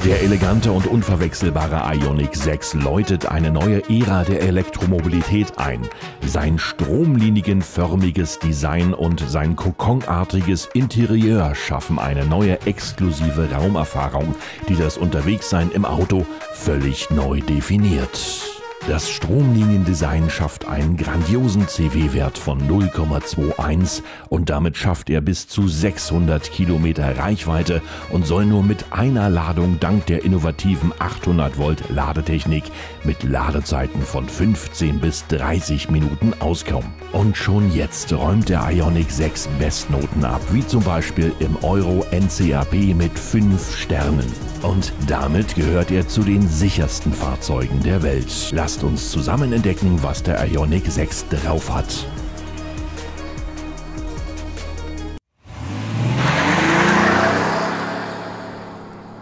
Der elegante und unverwechselbare Ioniq 6 läutet eine neue Ära der Elektromobilität ein. Sein stromlinienförmiges Design und sein kokonartiges Interieur schaffen eine neue exklusive Raumerfahrung, die das Unterwegssein im Auto völlig neu definiert. Das Stromliniendesign schafft einen grandiosen CW-Wert von 0,21 und damit schafft er bis zu 600 Kilometer Reichweite und soll nur mit einer Ladung dank der innovativen 800 Volt Ladetechnik mit Ladezeiten von 15 bis 30 Minuten auskommen. Und schon jetzt räumt der Ioniq 6 Bestnoten ab, wie zum Beispiel im Euro NCAP mit 5 Sternen. Und damit gehört er zu den sichersten Fahrzeugen der Welt. Lasst uns zusammen entdecken, was der Ioniq 6 drauf hat.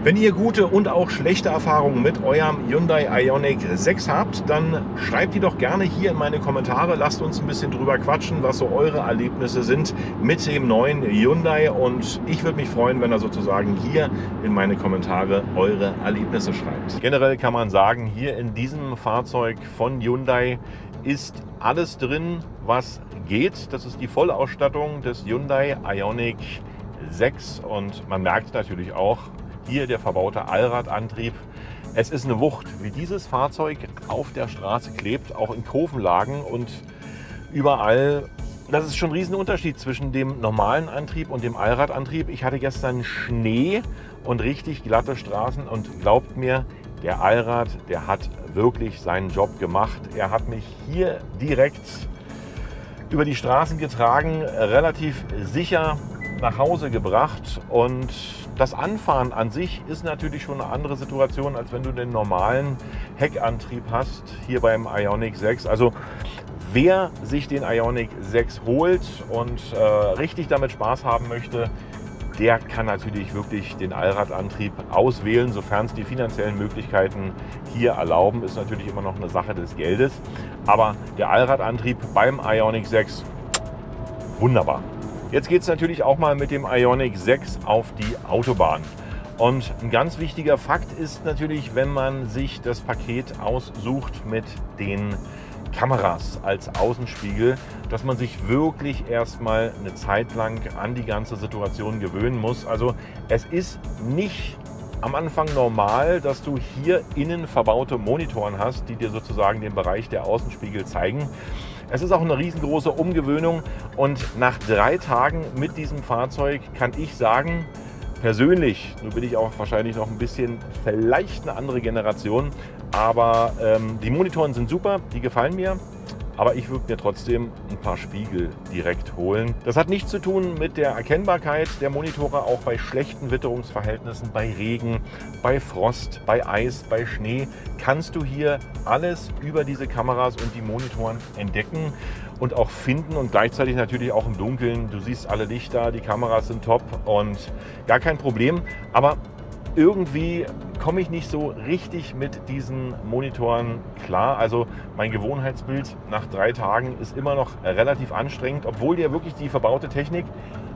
Wenn ihr gute und auch schlechte Erfahrungen mit eurem Hyundai Ioniq 6 habt, dann schreibt die doch gerne hier in meine Kommentare. Lasst uns ein bisschen drüber quatschen, was so eure Erlebnisse sind mit dem neuen Hyundai. Und ich würde mich freuen, wenn ihr sozusagen hier in meine Kommentare eure Erlebnisse schreibt. Generell kann man sagen, hier in diesem Fahrzeug von Hyundai ist alles drin, was geht. Das ist die Vollausstattung des Hyundai Ioniq 6 und man merkt natürlich auch, hier der verbaute Allradantrieb. Es ist eine Wucht, wie dieses Fahrzeug auf der Straße klebt, auch in Kurvenlagen und überall. Das ist schon ein Riesenunterschied zwischen dem normalen Antrieb und dem Allradantrieb. Ich hatte gestern Schnee und richtig glatte Straßen und glaubt mir, der Allrad, der hat wirklich seinen Job gemacht. Er hat mich hier direkt über die Straßen getragen, relativ sicher nach Hause gebracht und das Anfahren an sich ist natürlich schon eine andere Situation, als wenn du den normalen Heckantrieb hast, hier beim Ioniq 6. Also wer sich den Ioniq 6 holt und richtig damit Spaß haben möchte, der kann natürlich wirklich den Allradantrieb auswählen, sofern es die finanziellen Möglichkeiten hier erlauben. Ist natürlich immer noch eine Sache des Geldes. Aber der Allradantrieb beim Ioniq 6, wunderbar. Jetzt geht es natürlich auch mal mit dem Ioniq 6 auf die Autobahn. Und ein ganz wichtiger Fakt ist natürlich, wenn man sich das Paket aussucht mit den Kameras als Außenspiegel, dass man sich wirklich erstmal eine Zeit lang an die ganze Situation gewöhnen muss. Also es ist nicht am Anfang normal, dass du hier innen verbaute Monitoren hast, die dir sozusagen den Bereich der Außenspiegel zeigen. Es ist auch eine riesengroße Umgewöhnung und nach 3 Tagen mit diesem Fahrzeug kann ich sagen, persönlich, nun bin ich auch wahrscheinlich noch ein bisschen, vielleicht eine andere Generation, aber die Monitoren sind super, die gefallen mir. Aber ich würde mir trotzdem ein paar Spiegel direkt holen. Das hat nichts zu tun mit der Erkennbarkeit der Monitore, auch bei schlechten Witterungsverhältnissen, bei Regen, bei Frost, bei Eis, bei Schnee, kannst du hier alles über diese Kameras und die Monitoren entdecken und auch finden und gleichzeitig natürlich auch im Dunkeln. Du siehst alle Lichter, die Kameras sind top und gar kein Problem. Aber irgendwie komme ich nicht so richtig mit diesen Monitoren klar. Also mein Gewohnheitsbild nach 3 Tagen ist immer noch relativ anstrengend, obwohl dir wirklich die verbaute Technik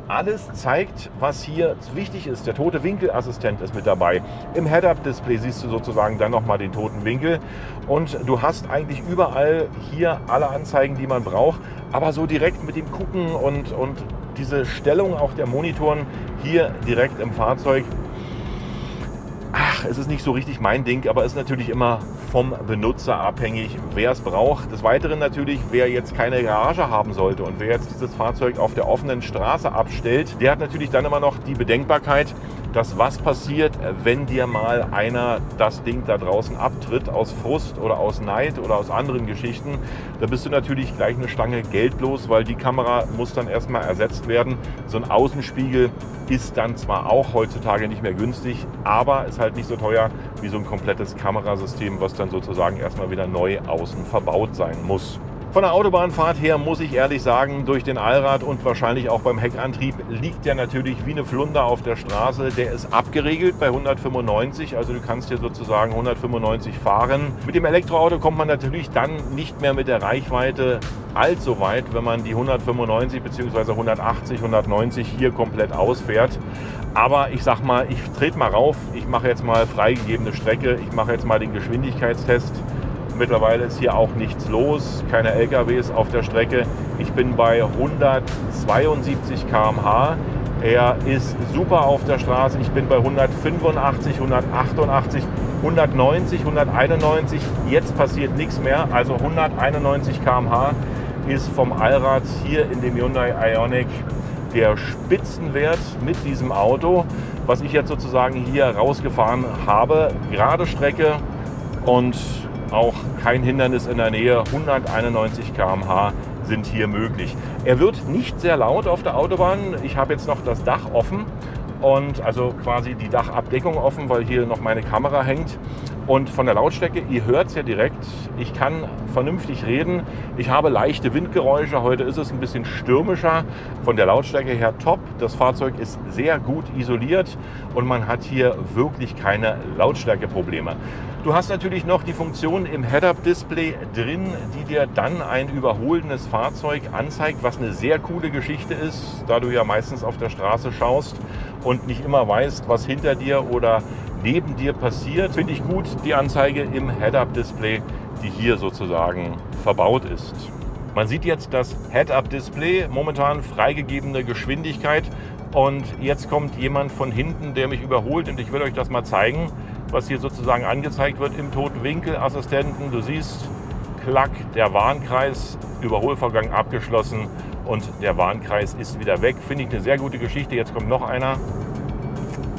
alles zeigt, was hier wichtig ist. Der tote Winkelassistent ist mit dabei. Im Head-Up-Display siehst du sozusagen dann nochmal den toten Winkel. Und du hast eigentlich überall hier alle Anzeigen, die man braucht. Aber so direkt mit dem Gucken und diese Stellung auch der Monitoren hier direkt im Fahrzeug, es ist nicht so richtig mein Ding, aber ist natürlich immer vom Benutzer abhängig, wer es braucht. Des Weiteren natürlich, wer jetzt keine Garage haben sollte und wer jetzt dieses Fahrzeug auf der offenen Straße abstellt, der hat natürlich dann immer noch die Bedenkbarkeit, dass was passiert, wenn dir mal einer das Ding da draußen abtritt aus Frust oder aus Neid oder aus anderen Geschichten. Da bist du natürlich gleich eine Stange Geld los, weil die Kamera muss dann erstmal ersetzt werden. So ein Außenspiegel ist dann zwar auch heutzutage nicht mehr günstig, aber ist halt nicht so teuer wie so ein komplettes Kamerasystem, was dann sozusagen erstmal wieder neu außen verbaut sein muss. Von der Autobahnfahrt her muss ich ehrlich sagen, durch den Allrad und wahrscheinlich auch beim Heckantrieb liegt der natürlich wie eine Flunder auf der Straße. Der ist abgeregelt bei 195, also du kannst hier sozusagen 195 fahren. Mit dem Elektroauto kommt man natürlich dann nicht mehr mit der Reichweite allzu weit, wenn man die 195 bzw. 180, 190 hier komplett ausfährt. Aber ich sag mal, ich trete mal rauf, ich mache jetzt mal freigegebene Strecke, ich mache jetzt mal den Geschwindigkeitstest. Mittlerweile ist hier auch nichts los, keine LKWs auf der Strecke. Ich bin bei 172 km/h. Er ist super auf der Straße. Ich bin bei 185, 188, 190, 191. Jetzt passiert nichts mehr. Also 191 km/h ist vom Allrad hier in dem Hyundai Ioniq der Spitzenwert mit diesem Auto, was ich jetzt sozusagen hier rausgefahren habe. Gerade Strecke und auch kein Hindernis in der Nähe, 191 km/h sind hier möglich. Er wird nicht sehr laut auf der Autobahn. Ich habe jetzt noch das Dach offen und also quasi die Dachabdeckung offen, weil hier noch meine Kamera hängt. Und von der Lautstärke, ihr hört es ja direkt, ich kann vernünftig reden. Ich habe leichte Windgeräusche, heute ist es ein bisschen stürmischer. Von der Lautstärke her top. Das Fahrzeug ist sehr gut isoliert und man hat hier wirklich keine Lautstärkeprobleme. Du hast natürlich noch die Funktion im Head-Up-Display drin, die dir dann ein überholendes Fahrzeug anzeigt, was eine sehr coole Geschichte ist, da du ja meistens auf der Straße schaust und nicht immer weißt, was hinter dir oder neben dir passiert. Finde ich gut, die Anzeige im Head-Up-Display, die hier sozusagen verbaut ist. Man sieht jetzt das Head-Up-Display, momentan freigegebene Geschwindigkeit. Und jetzt kommt jemand von hinten, der mich überholt und ich will euch das mal zeigen, was hier sozusagen angezeigt wird im toten Winkel. Assistenten, du siehst, klack, der Warnkreis, Überholvorgang abgeschlossen und der Warnkreis ist wieder weg. Finde ich eine sehr gute Geschichte. Jetzt kommt noch einer,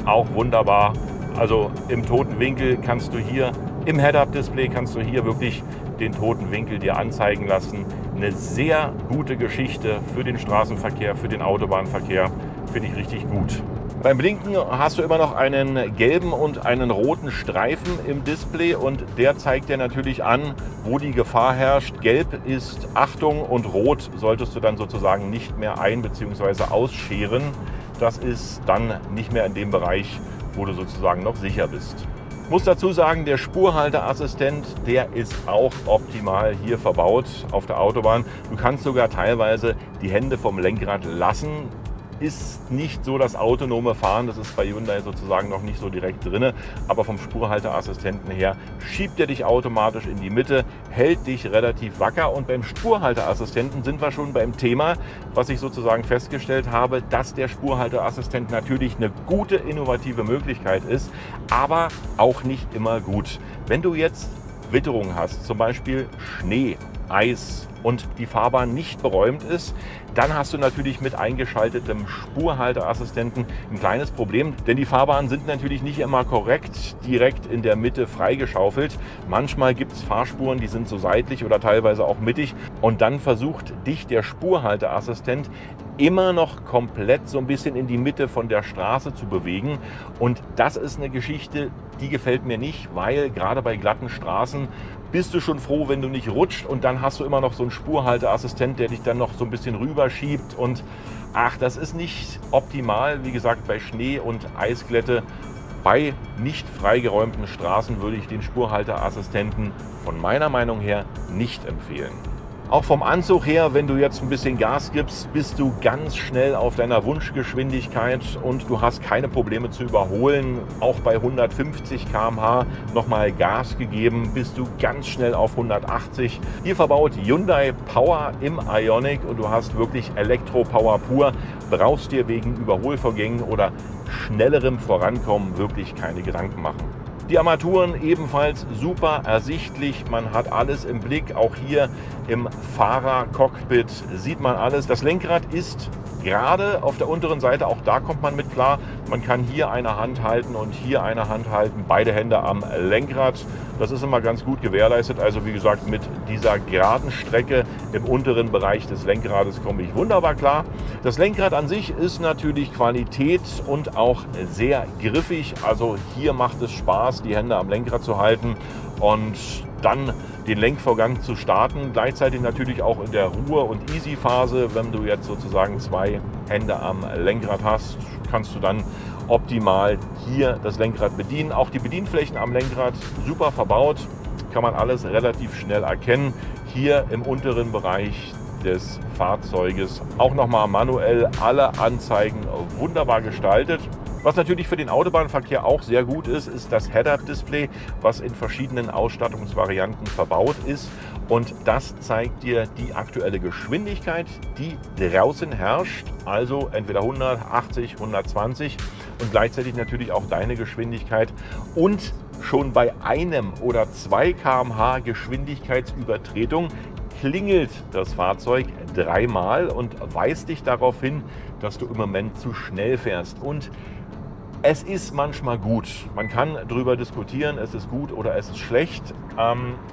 auch wunderbar. Also im toten Winkel kannst du hier, im Head-Up-Display kannst du hier wirklich den toten Winkel dir anzeigen lassen. Eine sehr gute Geschichte für den Straßenverkehr, für den Autobahnverkehr. Finde ich richtig gut. Beim Blinken hast du immer noch einen gelben und einen roten Streifen im Display und der zeigt dir natürlich an, wo die Gefahr herrscht. Gelb ist Achtung und rot solltest du dann sozusagen nicht mehr ein- bzw. ausscheren. Das ist dann nicht mehr in dem Bereich, wo du sozusagen noch sicher bist. Ich muss dazu sagen, der Spurhalteassistent, der ist auch optimal hier verbaut auf der Autobahn. Du kannst sogar teilweise die Hände vom Lenkrad lassen. Ist nicht so das autonome Fahren, das ist bei Hyundai sozusagen noch nicht so direkt drin, aber vom Spurhalteassistenten her schiebt er dich automatisch in die Mitte, hält dich relativ wacker und beim Spurhalteassistenten sind wir schon beim Thema, was ich sozusagen festgestellt habe, dass der Spurhalteassistent natürlich eine gute, innovative Möglichkeit ist, aber auch nicht immer gut. Wenn du jetzt Witterung hast, zum Beispiel Schnee, Eis und die Fahrbahn nicht beräumt ist, dann hast du natürlich mit eingeschaltetem Spurhalteassistenten ein kleines Problem, denn die Fahrbahnen sind natürlich nicht immer korrekt direkt in der Mitte freigeschaufelt. Manchmal gibt es Fahrspuren, die sind so seitlich oder teilweise auch mittig und dann versucht dich der Spurhalteassistent immer noch komplett so ein bisschen in die Mitte von der Straße zu bewegen und das ist eine Geschichte, die gefällt mir nicht, weil gerade bei glatten Straßen bist du schon froh, wenn du nicht rutscht und dann hast du immer noch so einen Spurhalteassistent, der dich dann noch so ein bisschen rüberschiebt und ach, das ist nicht optimal. Wie gesagt, bei Schnee und Eisglätte, bei nicht freigeräumten Straßen würde ich den Spurhalteassistenten von meiner Meinung her nicht empfehlen. Auch vom Anzug her, wenn du jetzt ein bisschen Gas gibst, bist du ganz schnell auf deiner Wunschgeschwindigkeit und du hast keine Probleme zu überholen. Auch bei 150 km/h nochmal Gas gegeben, bist du ganz schnell auf 180. Hier verbaut Hyundai Power im Ioniq und du hast wirklich Elektro-Power pur. Brauchst dir wegen Überholvorgängen oder schnellerem Vorankommen wirklich keine Gedanken machen. Die Armaturen ebenfalls super ersichtlich, man hat alles im Blick, auch hier im Fahrercockpit sieht man alles. Das Lenkrad ist gerade auf der unteren Seite, auch da kommt man mit klar, man kann hier eine Hand halten und hier eine Hand halten, beide Hände am Lenkrad. Das ist immer ganz gut gewährleistet, also wie gesagt mit dieser geraden Strecke im unteren Bereich des Lenkrades komme ich wunderbar klar. Das Lenkrad an sich ist natürlich Qualität und auch sehr griffig, also hier macht es Spaß, die Hände am Lenkrad zu halten und dann den Lenkvorgang zu starten. Gleichzeitig natürlich auch in der Ruhe- und Easy-Phase. Wenn du jetzt sozusagen 2 Hände am Lenkrad hast, kannst du dann optimal hier das Lenkrad bedienen. Auch die Bedienflächen am Lenkrad super verbaut, kann man alles relativ schnell erkennen. Hier im unteren Bereich des Fahrzeuges auch nochmal manuell alle Anzeigen wunderbar gestaltet. Was natürlich für den Autobahnverkehr auch sehr gut ist, ist das Head-Up-Display, was in verschiedenen Ausstattungsvarianten verbaut ist. Und das zeigt dir die aktuelle Geschwindigkeit, die draußen herrscht. Also entweder 180, 120 und gleichzeitig natürlich auch deine Geschwindigkeit. Und schon bei 1 oder 2 km/h Geschwindigkeitsübertretung klingelt das Fahrzeug 3-mal und weist dich darauf hin, dass du im Moment zu schnell fährst. Und es ist manchmal gut. Man kann darüber diskutieren, es ist gut oder es ist schlecht.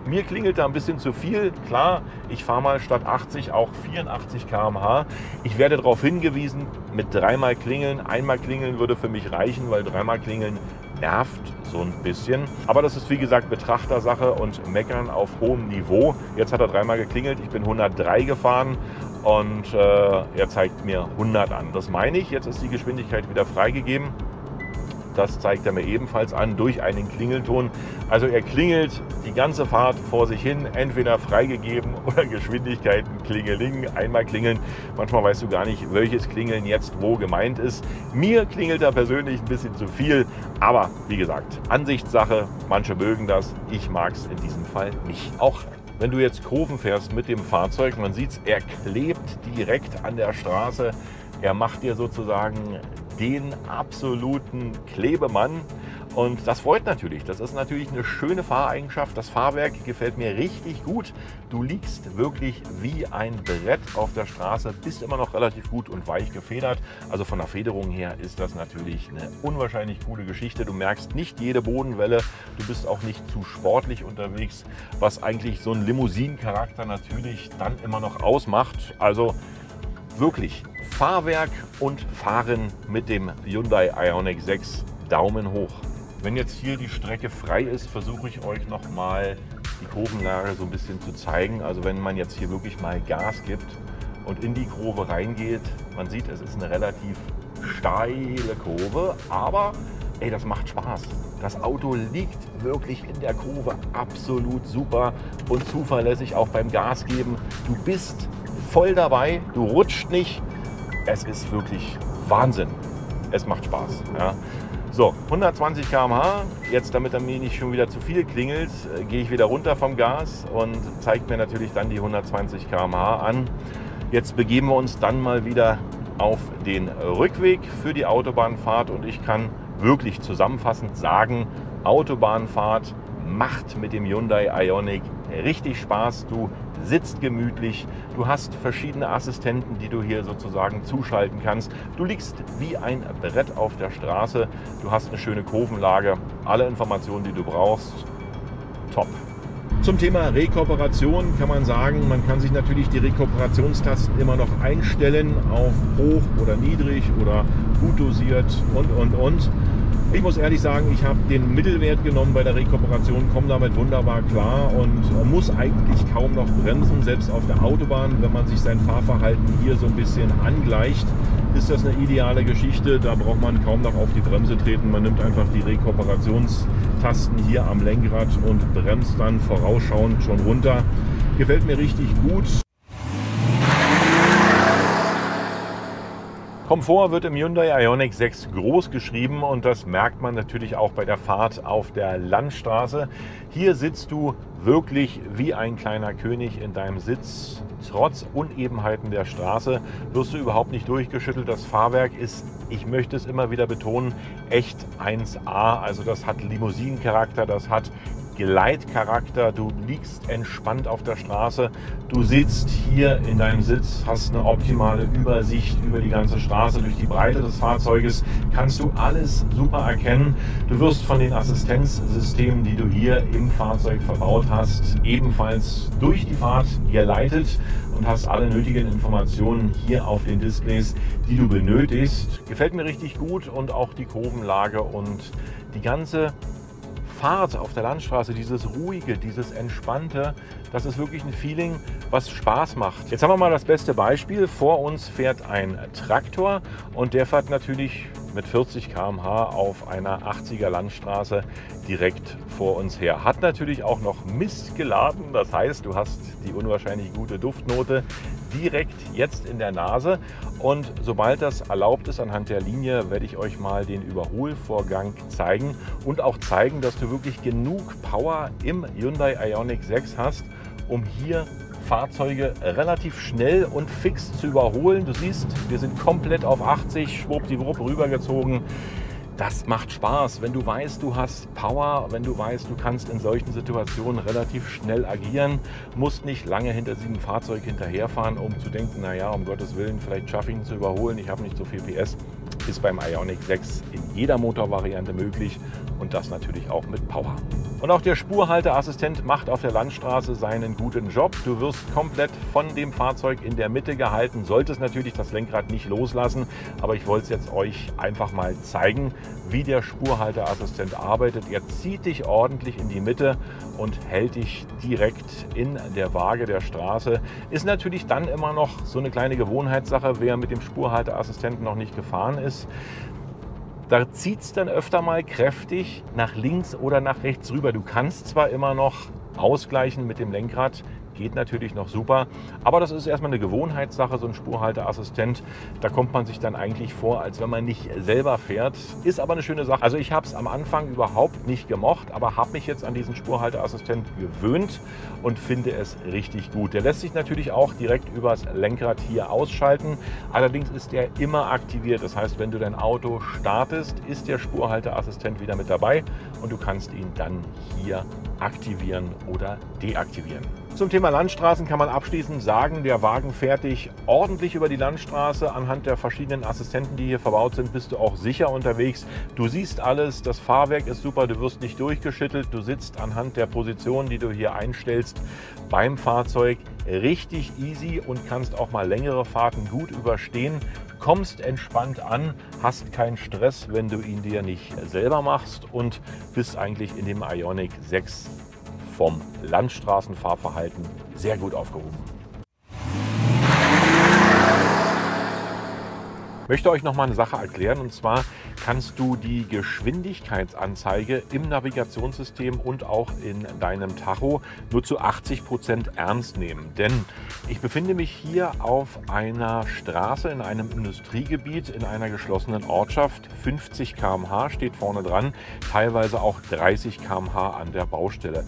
Mir klingelt da ein bisschen zu viel. Klar, ich fahre mal statt 80 auch 84 km/h. Ich werde darauf hingewiesen, mit 3-mal klingeln. 1-mal klingeln würde für mich reichen, weil 3-mal klingeln nervt so ein bisschen. Aber das ist wie gesagt Betrachtersache und Meckern auf hohem Niveau. Jetzt hat er 3-mal geklingelt. Ich bin 103 gefahren. Und er zeigt mir 100 an. Das meine ich. Jetzt ist die Geschwindigkeit wieder freigegeben. Das zeigt er mir ebenfalls an durch einen Klingelton. Also er klingelt die ganze Fahrt vor sich hin, entweder freigegeben oder Geschwindigkeiten Klingeling, 1-mal klingeln. Manchmal weißt du gar nicht, welches Klingeln jetzt wo gemeint ist. Mir klingelt er persönlich ein bisschen zu viel, aber wie gesagt, Ansichtssache. Manche mögen das, ich mag es in diesem Fall nicht. Auch wenn du jetzt Kurven fährst mit dem Fahrzeug, man sieht es, er klebt direkt an der Straße. Er macht dir sozusagen den absoluten Klebemann und das freut natürlich. Das ist natürlich eine schöne Fahreigenschaft. Das Fahrwerk gefällt mir richtig gut. Du liegst wirklich wie ein Brett auf der Straße, bist immer noch relativ gut und weich gefedert. Also von der Federung her ist das natürlich eine unwahrscheinlich coole Geschichte. Du merkst nicht jede Bodenwelle, du bist auch nicht zu sportlich unterwegs, was eigentlich so einen Limousinencharakter natürlich dann immer noch ausmacht. Also wirklich Fahrwerk und Fahren mit dem Hyundai Ioniq 6, Daumen hoch. Wenn jetzt hier die Strecke frei ist, versuche ich euch nochmal die Kurvenlage so ein bisschen zu zeigen. Also wenn man jetzt hier wirklich mal Gas gibt und in die Kurve reingeht, man sieht, es ist eine relativ steile Kurve, aber ey, das macht Spaß. Das Auto liegt wirklich in der Kurve absolut super und zuverlässig auch beim Gas geben. Du bist voll dabei, du rutscht nicht. Es ist wirklich Wahnsinn. Es macht Spaß. Ja. So, 120 km/h. Jetzt, damit er mir nicht schon wieder zu viel klingelt, gehe ich wieder runter vom Gas und zeigt mir natürlich dann die 120 km/h an. Jetzt begeben wir uns dann mal wieder auf den Rückweg für die Autobahnfahrt und ich kann wirklich zusammenfassend sagen, Autobahnfahrt macht mit dem Hyundai Ioniq richtig Spaß. Du sitzt gemütlich, du hast verschiedene Assistenten, die du hier sozusagen zuschalten kannst. Du liegst wie ein Brett auf der Straße, du hast eine schöne Kurvenlage, alle Informationen, die du brauchst, top. Zum Thema Rekuperation kann man sagen, man kann sich natürlich die Rekuperationstasten immer noch einstellen auf hoch oder niedrig oder gut dosiert und. Ich muss ehrlich sagen, ich habe den Mittelwert genommen bei der Rekuperation, komme damit wunderbar klar und muss eigentlich kaum noch bremsen. Selbst auf der Autobahn, wenn man sich sein Fahrverhalten hier so ein bisschen angleicht, ist das eine ideale Geschichte. Da braucht man kaum noch auf die Bremse treten. Man nimmt einfach die Rekuperationstasten hier am Lenkrad und bremst dann vorausschauend schon runter. Gefällt mir richtig gut. Komfort wird im Hyundai Ioniq 6 groß geschrieben und das merkt man natürlich auch bei der Fahrt auf der Landstraße. Hier sitzt du wirklich wie ein kleiner König in deinem Sitz. Trotz Unebenheiten der Straße wirst du überhaupt nicht durchgeschüttelt. Das Fahrwerk ist, ich möchte es immer wieder betonen, echt 1A. Also das hat Limousinencharakter, das hat Gleitcharakter, du liegst entspannt auf der Straße, du sitzt hier in deinem Sitz, hast eine optimale Übersicht über die ganze Straße, durch die Breite des Fahrzeuges kannst du alles super erkennen. Du wirst von den Assistenzsystemen, die du hier im Fahrzeug verbaut hast, ebenfalls durch die Fahrt geleitet und hast alle nötigen Informationen hier auf den Displays, die du benötigst. Gefällt mir richtig gut und auch die Kurvenlage und die ganze Fahrt auf der Landstraße, dieses ruhige, dieses entspannte, das ist wirklich ein Feeling, was Spaß macht. Jetzt haben wir mal das beste Beispiel. Vor uns fährt ein Traktor und der fährt natürlich mit 40 km/h auf einer 80er Landstraße direkt vor uns her. Hat natürlich auch noch Mist geladen, das heißt, du hast die unwahrscheinlich gute Duftnote direkt jetzt in der Nase. Und sobald das erlaubt ist anhand der Linie, werde ich euch mal den Überholvorgang zeigen und auch zeigen, dass du wirklich genug Power im Hyundai Ioniq 6 hast, um hier Fahrzeuge relativ schnell und fix zu überholen. Du siehst, wir sind komplett auf 80, schwuppdiwupp rübergezogen. Das macht Spaß, wenn du weißt, du hast Power, wenn du weißt, du kannst in solchen Situationen relativ schnell agieren, musst nicht lange hinter diesem Fahrzeug hinterherfahren, um zu denken, naja, um Gottes Willen, vielleicht schaffe ich ihn zu überholen, ich habe nicht so viel PS. Ist beim Ioniq 6 in jeder Motorvariante möglich und das natürlich auch mit Power. Und auch der Spurhalteassistent macht auf der Landstraße seinen guten Job. Du wirst komplett von dem Fahrzeug in der Mitte gehalten, solltest natürlich das Lenkrad nicht loslassen, aber ich wollte es jetzt euch einfach mal zeigen, wie der Spurhalteassistent arbeitet. Er zieht dich ordentlich in die Mitte und hält dich direkt in der Waage der Straße. Ist natürlich dann immer noch so eine kleine Gewohnheitssache, wer mit dem Spurhalteassistenten noch nicht gefahren ist. Da zieht es dann öfter mal kräftig nach links oder nach rechts rüber. Du kannst zwar immer noch ausgleichen mit dem Lenkrad, geht natürlich noch super, aber das ist erstmal eine Gewohnheitssache, so ein Spurhalteassistent. Da kommt man sich dann eigentlich vor, als wenn man nicht selber fährt. Ist aber eine schöne Sache. Also ich habe es am Anfang überhaupt nicht gemocht, aber habe mich jetzt an diesen Spurhalteassistent gewöhnt und finde es richtig gut. Der lässt sich natürlich auch direkt übers Lenkrad hier ausschalten. Allerdings ist der immer aktiviert. Das heißt, wenn du dein Auto startest, ist der Spurhalteassistent wieder mit dabei und du kannst ihn dann hier aktivieren oder deaktivieren. Zum Thema Landstraßen kann man abschließend sagen, der Wagen fährt dich ordentlich über die Landstraße. Anhand der verschiedenen Assistenten, die hier verbaut sind, bist du auch sicher unterwegs. Du siehst alles, das Fahrwerk ist super, du wirst nicht durchgeschüttelt. Du sitzt anhand der Position, die du hier einstellst, beim Fahrzeug richtig easy und kannst auch mal längere Fahrten gut überstehen. Kommst entspannt an, hast keinen Stress, wenn du ihn dir nicht selber machst und bist eigentlich in dem Ioniq 6 vom Landstraßenfahrverhalten sehr gut aufgehoben. Ich möchte euch noch mal eine Sache erklären, und zwar kannst du die Geschwindigkeitsanzeige im Navigationssystem und auch in deinem Tacho nur zu 80% ernst nehmen. Denn ich befinde mich hier auf einer Straße in einem Industriegebiet in einer geschlossenen Ortschaft. 50 km/h steht vorne dran, teilweise auch 30 km/h an der Baustelle.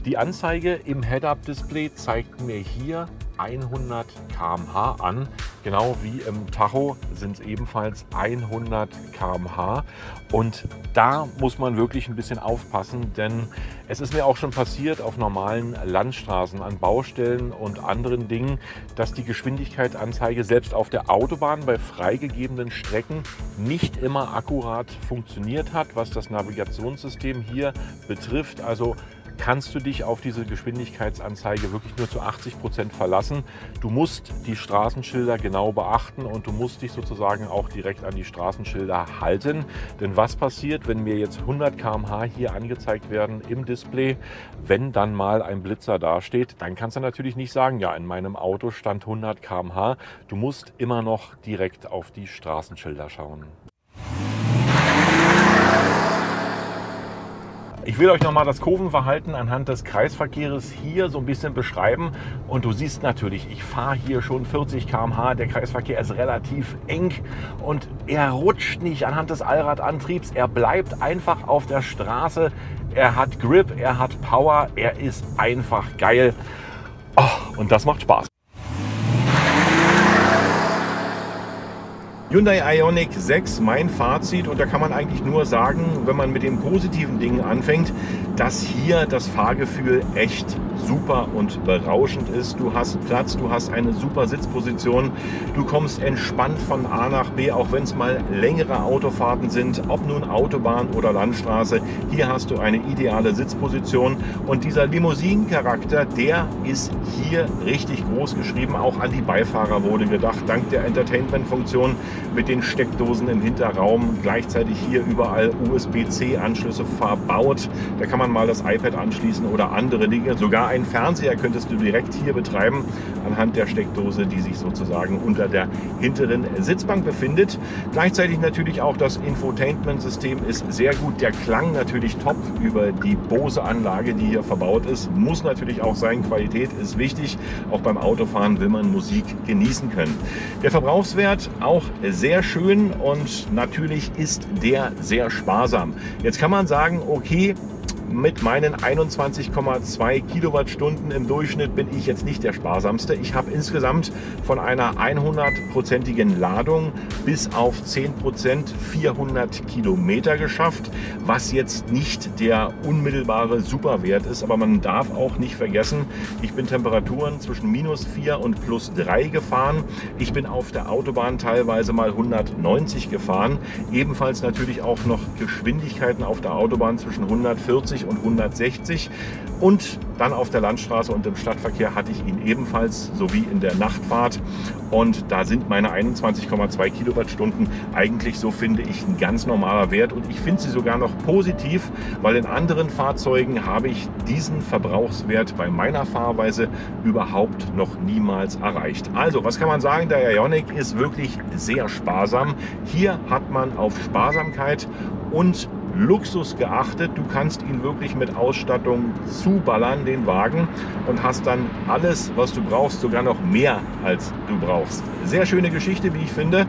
Die Anzeige im Head-Up-Display zeigt mir hier 100 km/h an. Genau wie im Tacho sind es ebenfalls 100 km/h. Und da muss man wirklich ein bisschen aufpassen, denn es ist mir auch schon passiert auf normalen Landstraßen, an Baustellen und anderen Dingen, dass die Geschwindigkeitsanzeige selbst auf der Autobahn bei freigegebenen Strecken nicht immer akkurat funktioniert hat, was das Navigationssystem hier betrifft. Also kannst du dich auf diese Geschwindigkeitsanzeige wirklich nur zu 80% verlassen. Du musst die Straßenschilder genau beachten und du musst dich sozusagen auch direkt an die Straßenschilder halten. Denn was passiert, wenn mir jetzt 100 km/h hier angezeigt werden im Display, wenn dann mal ein Blitzer dasteht, dann kannst du natürlich nicht sagen, ja, in meinem Auto stand 100 km/h. Du musst immer noch direkt auf die Straßenschilder schauen. Ich will euch nochmal das Kurvenverhalten anhand des Kreisverkehrs hier so ein bisschen beschreiben. Und du siehst natürlich, ich fahre hier schon 40 km/h. Der Kreisverkehr ist relativ eng und er rutscht nicht anhand des Allradantriebs. Er bleibt einfach auf der Straße. Er hat Grip, er hat Power, er ist einfach geil. Oh, und das macht Spaß. Hyundai Ioniq 6, mein Fazit, und da kann man eigentlich nur sagen, wenn man mit den positiven Dingen anfängt, dass hier das Fahrgefühl echt super und berauschend ist. Du hast Platz, du hast eine super Sitzposition, du kommst entspannt von A nach B, auch wenn es mal längere Autofahrten sind, ob nun Autobahn oder Landstraße. Hier hast du eine ideale Sitzposition und dieser Limousinencharakter, der ist hier richtig groß geschrieben. Auch an die Beifahrer wurde gedacht, dank der Entertainment-Funktion mit den Steckdosen im Hinterraum. Gleichzeitig hier überall USB-C-Anschlüsse verbaut. Da kann man mal das iPad anschließen oder andere Dinge. Sogar einen Fernseher könntest du direkt hier betreiben anhand der Steckdose, die sich sozusagen unter der hinteren Sitzbank befindet. Gleichzeitig natürlich auch das Infotainment-System ist sehr gut. Der Klang natürlich top über die Bose-Anlage, die hier verbaut ist. Muss natürlich auch sein. Qualität ist wichtig. Auch beim Autofahren will man Musik genießen können. Der Verbrauchswert auch sehr schön und natürlich ist der sehr sparsam. Jetzt kann man sagen, okay, mit meinen 21,2 Kilowattstunden im Durchschnitt bin ich jetzt nicht der sparsamste. Ich habe insgesamt von einer 100%igen Ladung bis auf 10% 400 Kilometer geschafft, was jetzt nicht der unmittelbare Superwert ist. Aber man darf auch nicht vergessen, ich bin Temperaturen zwischen -4 und +3 gefahren. Ich bin auf der Autobahn teilweise mal 190 gefahren. Ebenfalls natürlich auch noch Geschwindigkeiten auf der Autobahn zwischen 140 und 160 und dann auf der Landstraße und im Stadtverkehr hatte ich ihn ebenfalls sowie in der Nachtfahrt und da sind meine 21,2 Kilowattstunden eigentlich, so finde ich, ein ganz normaler Wert und ich finde sie sogar noch positiv, weil in anderen Fahrzeugen habe ich diesen Verbrauchswert bei meiner Fahrweise überhaupt noch niemals erreicht. Also, was kann man sagen? Der Ioniq ist wirklich sehr sparsam. Hier hat man auf Sparsamkeit und Luxus geachtet. Du kannst ihn wirklich mit Ausstattung zuballern, den Wagen, und hast dann alles, was du brauchst, sogar noch mehr als du brauchst. Sehr schöne Geschichte, wie ich finde.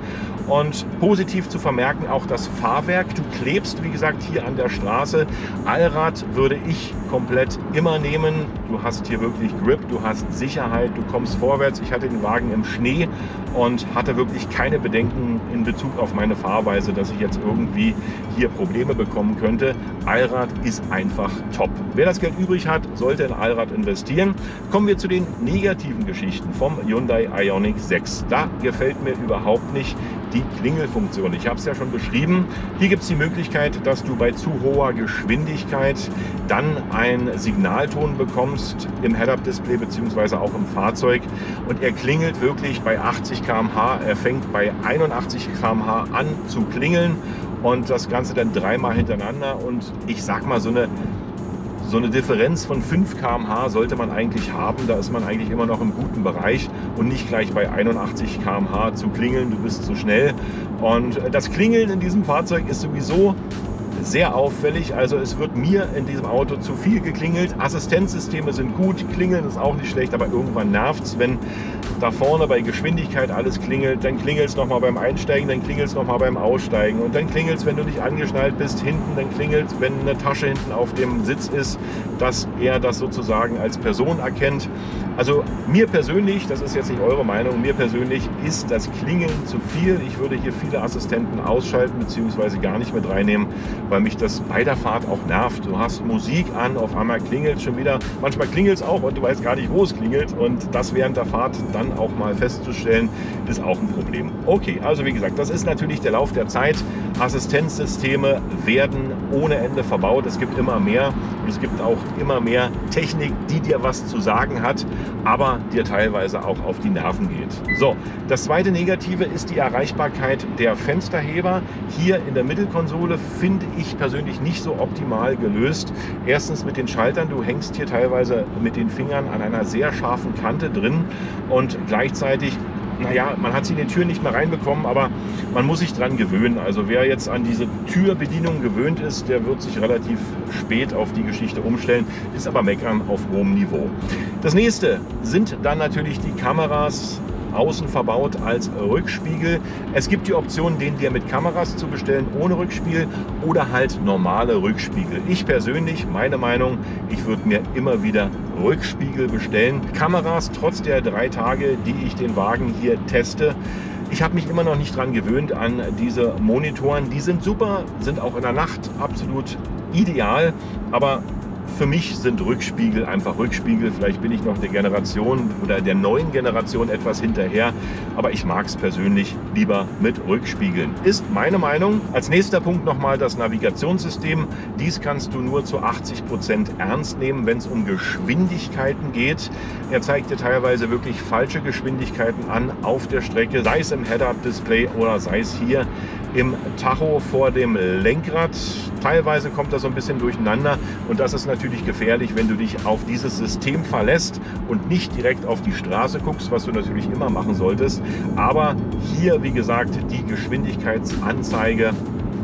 Und positiv zu vermerken auch das Fahrwerk. Du klebst, wie gesagt, hier an der Straße. Allrad würde ich komplett immer nehmen. Du hast hier wirklich Grip, du hast Sicherheit, du kommst vorwärts. Ich hatte den Wagen im Schnee und hatte wirklich keine Bedenken in Bezug auf meine Fahrweise, dass ich jetzt irgendwie hier Probleme bekommen könnte. Allrad ist einfach top. Wer das Geld übrig hat, sollte in Allrad investieren. Kommen wir zu den negativen Geschichten vom Hyundai Ioniq 6. Da gefällt mir überhaupt nicht die Klingelfunktion. Ich habe es ja schon beschrieben. Hier gibt es die Möglichkeit, dass du bei zu hoher Geschwindigkeit dann einen Signalton bekommst im Head-Up-Display bzw. auch im Fahrzeug. Und er klingelt wirklich bei 80 km/h. Er fängt bei 81 km/h an zu klingeln und das Ganze dann dreimal hintereinander. Und ich sag mal, so eine Differenz von 5 km/h sollte man eigentlich haben. Da ist man eigentlich immer noch im guten Bereich und nicht gleich bei 81 km/h zu klingeln. Du bist zu schnell. Und das Klingeln in diesem Fahrzeug ist sowieso sehr auffällig. Also es wird mir in diesem Auto zu viel geklingelt. Assistenzsysteme sind gut, Klingeln ist auch nicht schlecht, aber irgendwann nervt es, wenn da vorne bei Geschwindigkeit alles klingelt. Dann klingelt es nochmal beim Einsteigen, dann klingelt es nochmal beim Aussteigen und dann klingelt es, wenn du nicht angeschnallt bist, hinten, dann klingelt es, wenn eine Tasche hinten auf dem Sitz ist, dass er das sozusagen als Person erkennt. Also mir persönlich, das ist jetzt nicht eure Meinung, mir persönlich ist das Klingeln zu viel. Ich würde hier viele Assistenten ausschalten bzw. gar nicht mit reinnehmen, weil mich das bei der Fahrt auch nervt. Du hast Musik an, auf einmal klingelt es schon wieder. Manchmal klingelt es auch und du weißt gar nicht, wo es klingelt. Und das während der Fahrt dann auch mal festzustellen, ist auch ein Problem. Okay, also wie gesagt, das ist natürlich der Lauf der Zeit. Assistenzsysteme werden ohne Ende verbaut. Es gibt immer mehr und es gibt auch immer mehr Technik, die dir was zu sagen hat, aber dir teilweise auch auf die Nerven geht. So, das zweite Negative ist die Erreichbarkeit der Fensterheber. Hier in der Mittelkonsole finde ich persönlich nicht so optimal gelöst. Erstens mit den Schaltern, du hängst hier teilweise mit den Fingern an einer sehr scharfen Kante drin und gleichzeitig, naja, man hat sie in die Tür nicht mehr reinbekommen, aber man muss sich dran gewöhnen. Also wer jetzt an diese Türbedienung gewöhnt ist, der wird sich relativ spät auf die Geschichte umstellen, ist aber Meckern auf hohem Niveau. Das nächste sind dann natürlich die Kameras, außen verbaut als Rückspiegel. Es gibt die Option, den dir mit Kameras zu bestellen, ohne Rückspiegel oder halt normale Rückspiegel. Ich persönlich, meine Meinung, ich würde mir immer wieder Rückspiegel bestellen. Kameras, trotz der 3 Tage, die ich den Wagen hier teste, ich habe mich immer noch nicht dran gewöhnt an diese Monitoren. Die sind super, sind auch in der Nacht absolut ideal, aber Für mich sind Rückspiegel einfach Rückspiegel. Vielleicht bin ich noch der Generation oder der neuen Generation etwas hinterher, aber ich mag es persönlich lieber mit Rückspiegeln. Ist meine Meinung. Als nächster Punkt nochmal das Navigationssystem. Dies kannst du nur zu 80% ernst nehmen, wenn es um Geschwindigkeiten geht. Er zeigt dir teilweise wirklich falsche Geschwindigkeiten an auf der Strecke, sei es im Head-Up-Display oder sei es hier im Tacho vor dem Lenkrad. Teilweise kommt das so ein bisschen durcheinander und das ist natürlich gefährlich, wenn du dich auf dieses System verlässt und nicht direkt auf die Straße guckst, was du natürlich immer machen solltest. Aber hier, wie gesagt, die Geschwindigkeitsanzeige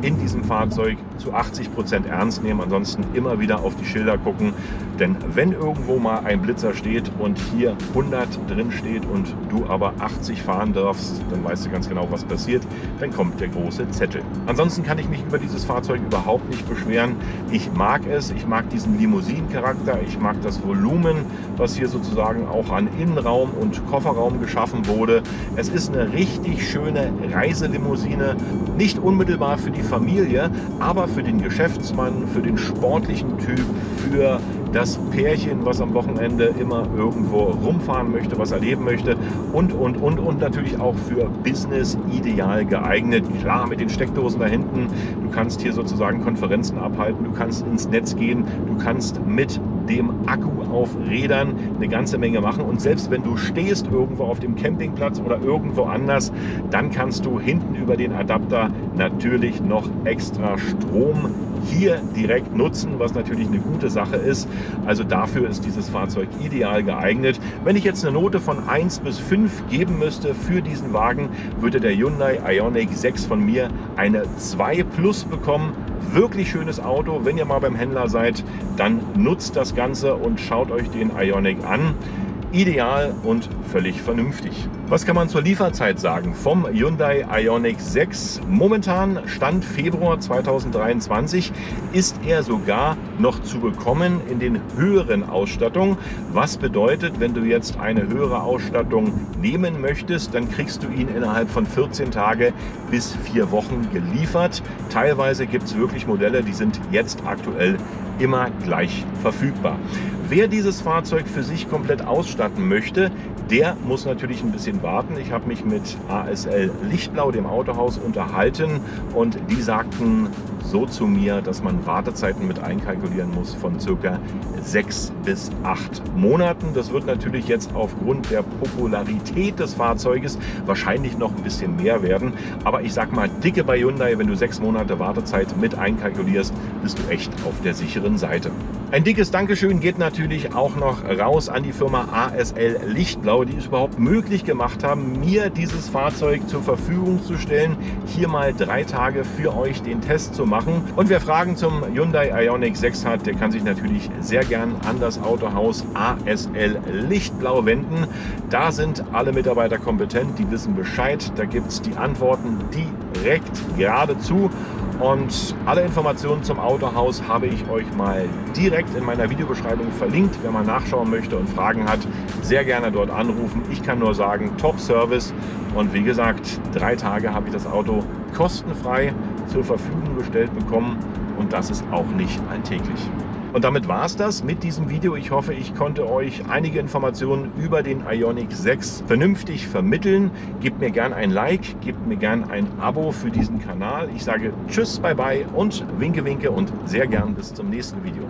in diesem Fahrzeug zu 80% ernst nehmen, ansonsten immer wieder auf die Schilder gucken, denn wenn irgendwo mal ein Blitzer steht und hier 100 drin steht und du aber 80 fahren darfst, dann weißt du ganz genau, was passiert, dann kommt der große Zettel. Ansonsten kann ich mich über dieses Fahrzeug überhaupt nicht beschweren. Ich mag es, ich mag diesen Limousinen-Charakter, ich mag das Volumen, was hier sozusagen auch an Innenraum und Kofferraum geschaffen wurde. Es ist eine richtig schöne Reiselimousine, nicht unmittelbar für die Familie, aber für den Geschäftsmann, für den sportlichen Typ, für das Pärchen, was am Wochenende immer irgendwo rumfahren möchte, was erleben möchte und natürlich auch für Business ideal geeignet. Klar, mit den Steckdosen da hinten, du kannst hier sozusagen Konferenzen abhalten, du kannst ins Netz gehen, du kannst mit dem Akku auf Rädern eine ganze Menge machen und selbst wenn du stehst irgendwo auf dem Campingplatz oder irgendwo anders, dann kannst du hinten über den Adapter natürlich noch extra Strom hier direkt nutzen, was natürlich eine gute Sache ist. Also dafür ist dieses Fahrzeug ideal geeignet. Wenn ich jetzt eine Note von 1 bis 5 geben müsste für diesen Wagen, würde der Hyundai Ioniq 6 von mir eine 2 plus bekommen. Wirklich schönes Auto. Wenn ihr mal beim Händler seid, dann nutzt das Ganze und schaut euch den Ioniq an. Ideal und völlig vernünftig. Was kann man zur Lieferzeit sagen vom Hyundai Ioniq 6? Momentan, Stand Februar 2023, ist er sogar noch zu bekommen in den höheren Ausstattungen. Was bedeutet, wenn du jetzt eine höhere Ausstattung nehmen möchtest, dann kriegst du ihn innerhalb von 14 Tage bis 4 Wochen geliefert. Teilweise gibt es wirklich Modelle, die sind jetzt aktuell immer gleich verfügbar. Wer dieses Fahrzeug für sich komplett ausstatten möchte, der muss natürlich ein bisschen warten. Ich habe mich mit ASL Lichtblau, dem Autohaus, unterhalten und die sagten so zu mir, dass man Wartezeiten mit einkalkulieren muss von ca. 6 bis 8 Monaten. Das wird natürlich jetzt aufgrund der Popularität des Fahrzeuges wahrscheinlich noch ein bisschen mehr werden. Aber ich sag mal, dicke bei Hyundai, wenn du 6 Monate Wartezeit mit einkalkulierst, bist du echt auf der sicheren Seite. Ein dickes Dankeschön geht natürlich auch noch raus an die Firma ASL Lichtblau, die es überhaupt möglich gemacht haben, mir dieses Fahrzeug zur Verfügung zu stellen, hier mal 3 Tage für euch den Test zu machen. Und wer Fragen zum Hyundai Ioniq 6 hat, der kann sich natürlich sehr gern an das Autohaus ASL Lichtblau wenden. Da sind alle Mitarbeiter kompetent, die wissen Bescheid, da gibt es die Antworten direkt geradezu. Und alle Informationen zum Autohaus habe ich euch mal direkt in meiner Videobeschreibung verlinkt. Wer mal nachschauen möchte und Fragen hat, sehr gerne dort anrufen. Ich kann nur sagen, Top-Service. Und wie gesagt, 3 Tage habe ich das Auto kostenfrei zur Verfügung gestellt bekommen. Und das ist auch nicht alltäglich. Und damit war es das mit diesem Video. Ich hoffe, ich konnte euch einige Informationen über den Ioniq 6 vernünftig vermitteln. Gebt mir gern ein Like, gebt mir gern ein Abo für diesen Kanal. Ich sage Tschüss, bye bye und winke, winke und sehr gern bis zum nächsten Video.